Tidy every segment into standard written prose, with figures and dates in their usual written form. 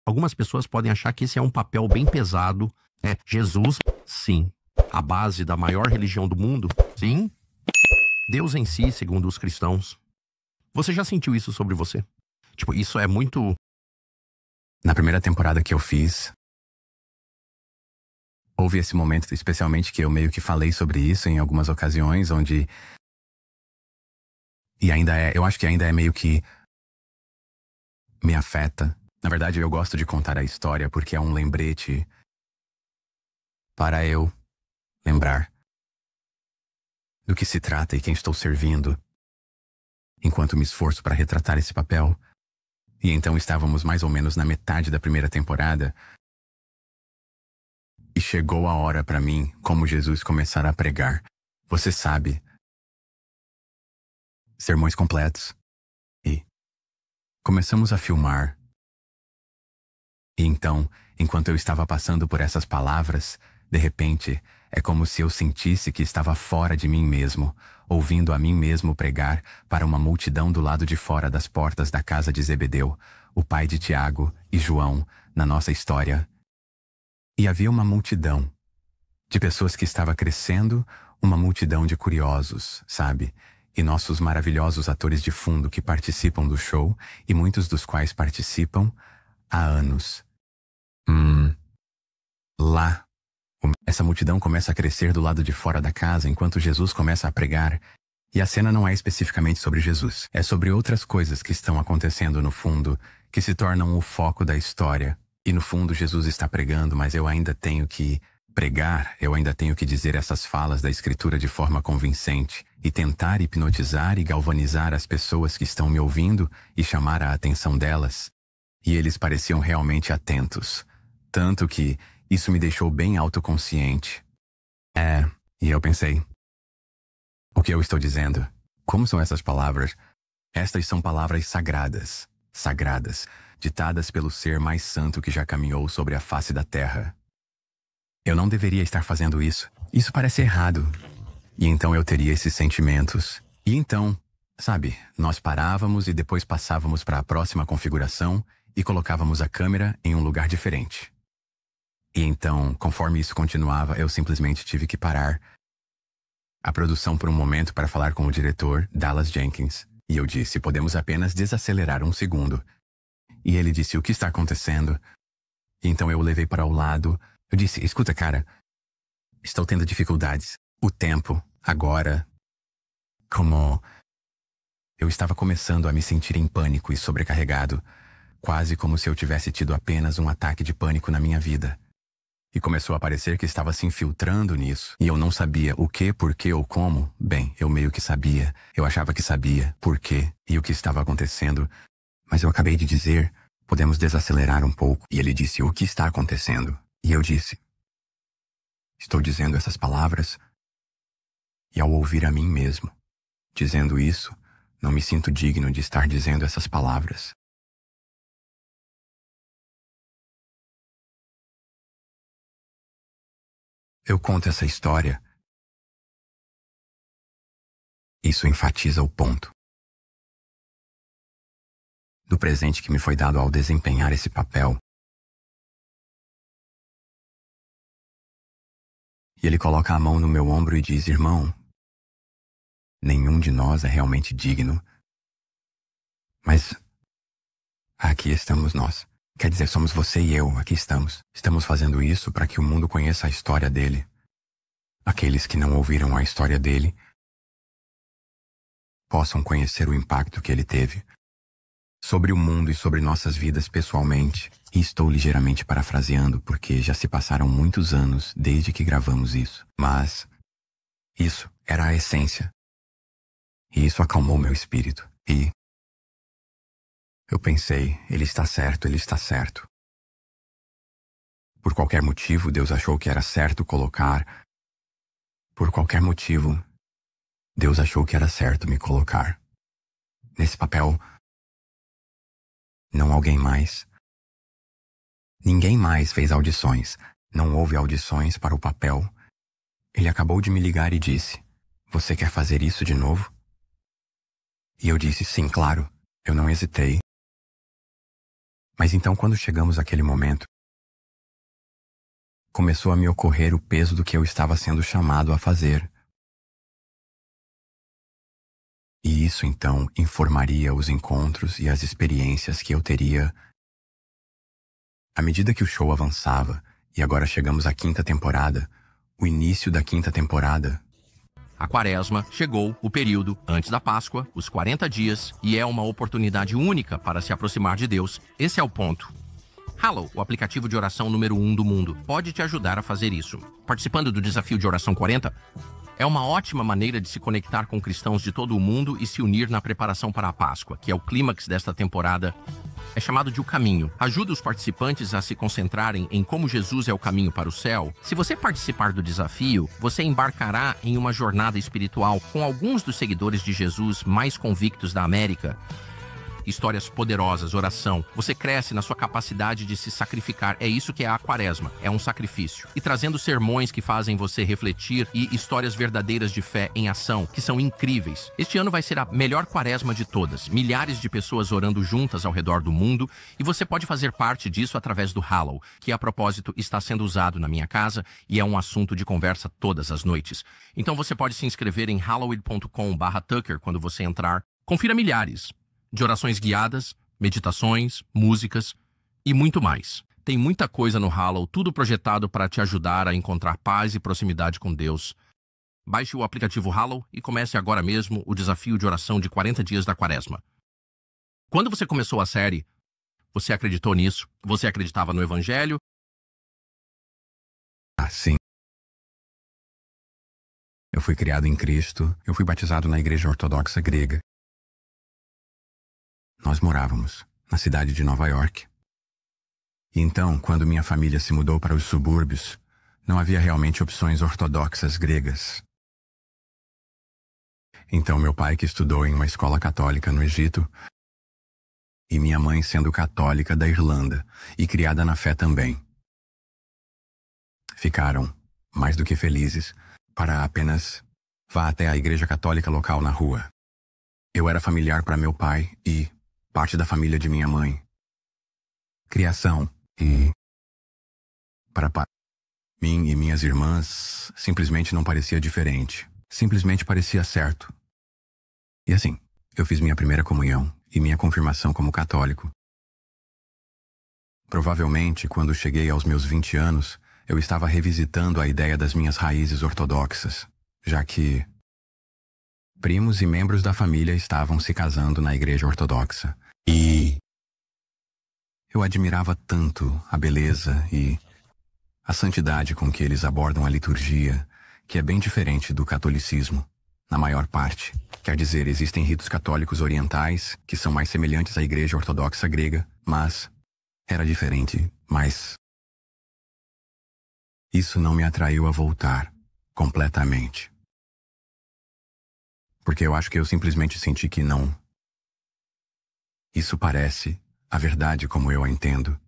Algumas pessoas podem achar que esse é um papel bem pesado. É, Jesus, sim. A base da maior religião do mundo, sim. Deus em si, segundo os cristãos. Você já sentiu isso sobre você? Tipo, isso é muito... Na primeira temporada que eu fiz, houve esse momento, especialmente que eu meio que falei sobre isso em algumas ocasiões, onde... E ainda é, eu acho que ainda é meio que me afeta. Na verdade, eu gosto de contar a história porque é um lembrete para eu lembrar do que se trata e quem estou servindo, enquanto me esforço para retratar esse papel. E então estávamos mais ou menos na metade da primeira temporada e chegou a hora para mim, como Jesus, começar a pregar. Você sabe, sermões completos. E começamos a filmar. E então, enquanto eu estava passando por essas palavras, de repente, é como se eu sentisse que estava fora de mim mesmo, ouvindo a mim mesmo pregar para uma multidão do lado de fora das portas da casa de Zebedeu, o pai de Tiago e João, na nossa história. E havia uma multidão de pessoas que estava crescendo, uma multidão de curiosos, sabe? E nossos maravilhosos atores de fundo que participam do show, e muitos dos quais participam há anos. Lá, essa multidão começa a crescer do lado de fora da casa enquanto Jesus começa a pregar. E a cena não é especificamente sobre Jesus. É sobre outras coisas que estão acontecendo no fundo, que se tornam o foco da história. E no fundo Jesus está pregando, mas eu ainda tenho que pregar, eu ainda tenho que dizer essas falas da Escritura de forma convincente e tentar hipnotizar e galvanizar as pessoas que estão me ouvindo e chamar a atenção delas. E eles pareciam realmente atentos. Tanto que isso me deixou bem autoconsciente. E eu pensei, o que eu estou dizendo? Como são essas palavras? Estas são palavras sagradas, ditadas pelo ser mais santo que já caminhou sobre a face da terra. Eu não deveria estar fazendo isso. Isso parece errado. E então eu teria esses sentimentos. E então, sabe, nós parávamos e depois passávamos para a próxima configuração e colocávamos a câmera em um lugar diferente. E então, conforme isso continuava, eu simplesmente tive que parar a produção por um momento para falar com o diretor, Dallas Jenkins. E eu disse, podemos apenas desacelerar um segundo. E ele disse, o que está acontecendo? E então eu o levei para o lado. Eu disse, escuta, cara, estou tendo dificuldades. O tempo, agora, como... Eu estava começando a me sentir em pânico e sobrecarregado, quase como se eu tivesse tido apenas um ataque de pânico na minha vida. E começou a parecer que estava se infiltrando nisso. E eu não sabia o que, por quê ou como. Bem, eu meio que sabia. Eu achava que sabia por quê e o que estava acontecendo. Mas eu acabei de dizer, podemos desacelerar um pouco. E ele disse, o que está acontecendo? E eu disse, estou dizendo essas palavras. E ao ouvir a mim mesmo, dizendo isso, não me sinto digno de estar dizendo essas palavras. Eu conto essa história. Isso enfatiza o ponto do presente que me foi dado ao desempenhar esse papel. E ele coloca a mão no meu ombro e diz, irmão, nenhum de nós é realmente digno. Mas aqui estamos nós. Quer dizer, somos você e eu, aqui estamos. Estamos fazendo isso para que o mundo conheça a história dele. Aqueles que não ouviram a história dele possam conhecer o impacto que ele teve sobre o mundo e sobre nossas vidas pessoalmente. E estou ligeiramente parafraseando porque já se passaram muitos anos desde que gravamos isso. Mas isso era a essência. E isso acalmou meu espírito. E eu pensei, ele está certo, ele está certo. Por qualquer motivo, Deus achou que era certo colocar. Por qualquer motivo, Deus achou que era certo me colocar nesse papel. Não alguém mais. Ninguém mais fez audições. Não houve audições para o papel. Ele acabou de me ligar e disse, você quer fazer isso de novo? E eu disse, sim, claro. Eu não hesitei. Mas então, quando chegamos àquele momento, começou a me ocorrer o peso do que eu estava sendo chamado a fazer. E isso, então, informaria os encontros e as experiências que eu teria à medida que o show avançava, e agora chegamos à 5ª temporada, o início da 5ª temporada. A Quaresma chegou, o período antes da Páscoa, os 40 dias, e é uma oportunidade única para se aproximar de Deus. Esse é o ponto. Hallow, o aplicativo de oração número 1 do mundo, pode te ajudar a fazer isso. Participando do desafio de oração 40 é uma ótima maneira de se conectar com cristãos de todo o mundo e se unir na preparação para a Páscoa, que é o clímax desta temporada. É chamado de O Caminho. Ajuda os participantes a se concentrarem em como Jesus é o caminho para o céu. Se você participar do desafio, você embarcará em uma jornada espiritual com alguns dos seguidores de Jesus mais convictos da América. Histórias poderosas, oração. Você cresce na sua capacidade de se sacrificar. É isso que é a Quaresma. É um sacrifício. E trazendo sermões que fazem você refletir e histórias verdadeiras de fé em ação, que são incríveis. Este ano vai ser a melhor Quaresma de todas. Milhares de pessoas orando juntas ao redor do mundo. E você pode fazer parte disso através do Hallow, que a propósito está sendo usado na minha casa e é um assunto de conversa todas as noites. Então você pode se inscrever em hallowed.com/Tucker quando você entrar. Confira milhares de orações guiadas, meditações, músicas e muito mais. Tem muita coisa no Hallow, tudo projetado para te ajudar a encontrar paz e proximidade com Deus. Baixe o aplicativo Hallow e comece agora mesmo o desafio de oração de 40 dias da Quaresma. Quando você começou a série, você acreditou nisso? Você acreditava no Evangelho? Sim. Eu fui criado em Cristo, eu fui batizado na Igreja Ortodoxa Grega. Nós morávamos na cidade de Nova York. E então, quando minha família se mudou para os subúrbios, não havia realmente opções ortodoxas gregas. Então, meu pai, que estudou em uma escola católica no Egito, e minha mãe, sendo católica da Irlanda e criada na fé também, ficaram mais do que felizes para apenas vá até a igreja católica local na rua. Eu era familiar para meu pai e parte da família de minha mãe. Criação e para mim e minhas irmãs simplesmente não parecia diferente. Simplesmente parecia certo. E assim, eu fiz minha primeira comunhão e minha confirmação como católico. Provavelmente, quando cheguei aos meus 20 anos, eu estava revisitando a ideia das minhas raízes ortodoxas, já que primos e membros da família estavam se casando na igreja ortodoxa. E eu admirava tanto a beleza e a santidade com que eles abordam a liturgia, que é bem diferente do catolicismo, na maior parte. Quer dizer, existem ritos católicos orientais que são mais semelhantes à igreja ortodoxa grega, mas era diferente. Mas isso não me atraiu a voltar completamente. Porque eu acho que eu simplesmente senti que não. Isso parece a verdade como eu a entendo.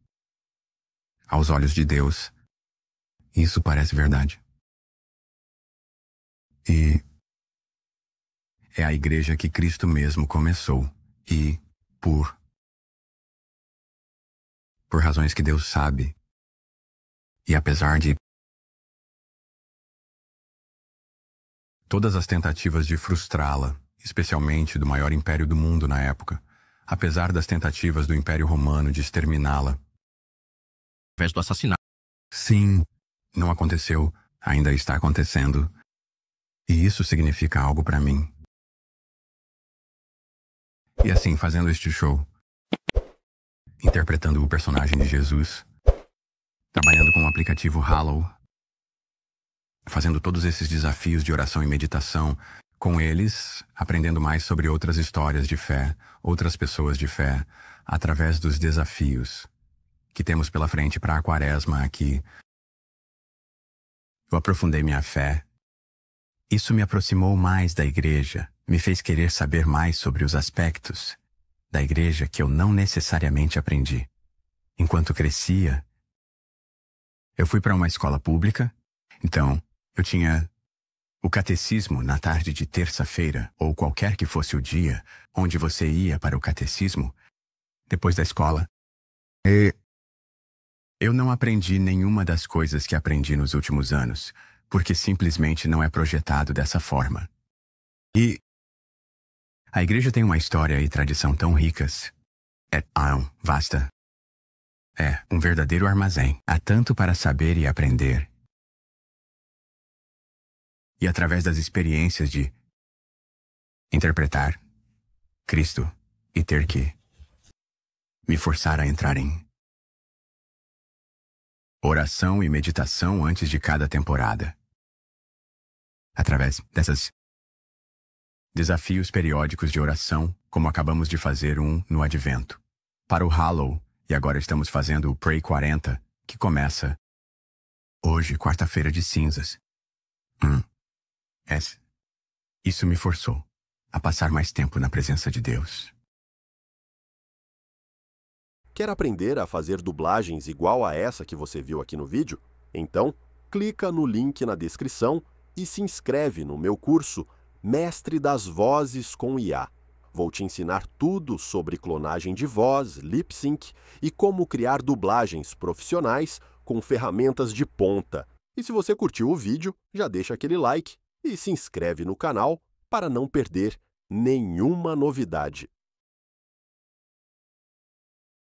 Aos olhos de Deus, isso parece verdade. E é a igreja que Cristo mesmo começou. E, por razões que Deus sabe, e apesar de todas as tentativas de frustrá-la, especialmente do maior império do mundo na época, apesar das tentativas do Império Romano de exterminá-la, Através do assassinato. sim, não aconteceu, ainda está acontecendo. E isso significa algo para mim. E assim, fazendo este show, interpretando o personagem de Jesus, trabalhando com o aplicativo Hallow, fazendo todos esses desafios de oração e meditação, com eles, aprendendo mais sobre outras histórias de fé, outras pessoas de fé, através dos desafios que temos pela frente para a Quaresma aqui. Eu aprofundei minha fé. Isso me aproximou mais da igreja, me fez querer saber mais sobre os aspectos da igreja que eu não necessariamente aprendi. Enquanto crescia, eu fui para uma escola pública, então eu tinha o catecismo na tarde de terça-feira, ou qualquer que fosse o dia onde você ia para o catecismo, depois da escola. Eu não aprendi nenhuma das coisas que aprendi nos últimos anos, porque simplesmente não é projetado dessa forma. E a igreja tem uma história e tradição tão ricas. Vasta. É um verdadeiro armazém. Há tanto para saber e aprender. E através das experiências de interpretar Cristo e ter que me forçar a entrar em oração e meditação antes de cada temporada. Através desses desafios periódicos de oração, como acabamos de fazer um no Advento. Para o Hallow, e agora estamos fazendo o Pray 40, que começa hoje, quarta-feira de cinzas. Isso me forçou a passar mais tempo na presença de Deus. Quer aprender a fazer dublagens igual a essa que você viu aqui no vídeo? Então, clica no link na descrição e se inscreve no meu curso Mestre das Vozes com IA. Vou te ensinar tudo sobre clonagem de voz, lip sync e como criar dublagens profissionais com ferramentas de ponta. E se você curtiu o vídeo, já deixa aquele like e se inscreve no canal para não perder nenhuma novidade.